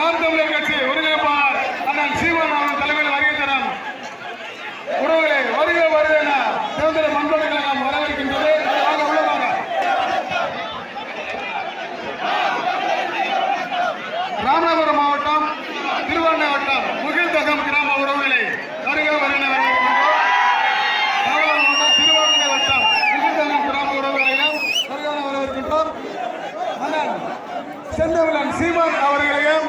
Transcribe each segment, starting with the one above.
நாம் தமிழர் கட்சி ஒருங்கிணைப்பாளர் அண்ணன் சீமான் அவர்கள் தலைமையில் வருகை தரும் உறவுகளை வருக வருக என தேர்தல் மன்றங்களை நாம் வரவேற்கின்றது. ராமநாதபுரம் மாவட்டம் திருவாரூர் வட்டம் முகில்தகம் கிராம உறவுகளை வருக வருக வரவேற்கின்றோம். மாவட்டம் திருவாரூர் வட்டம் முகில்தகம் கிராம உறவுகளையும் வருக வரவேற்கின்றோம். அண்ணன் செந்தமிழன் சீமான் அவர்களையும்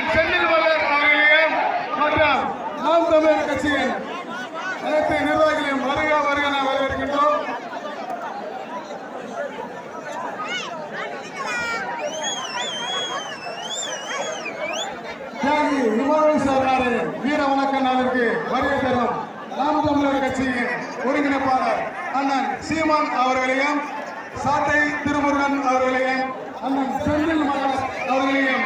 செந்தில் மலர் அவர்களையும் மற்றும் நாம் தமிழர் கட்சியின் அனைத்து நிர்வாகிகளையும் வருக வருக என வரவேற்கின்றோம். தியாகி விமானம் சார்பாரு வீர வணக்க நாளிற்கு வருகை தரும் நாம் தமிழர் கட்சியின் ஒருங்கிணைப்பாளர் அண்ணன் சீமான் அவர்களையும் சாட்டை திருமுருகன் அவர்களையும் அண்ணன் செந்தில் மலர் அவர்களையும்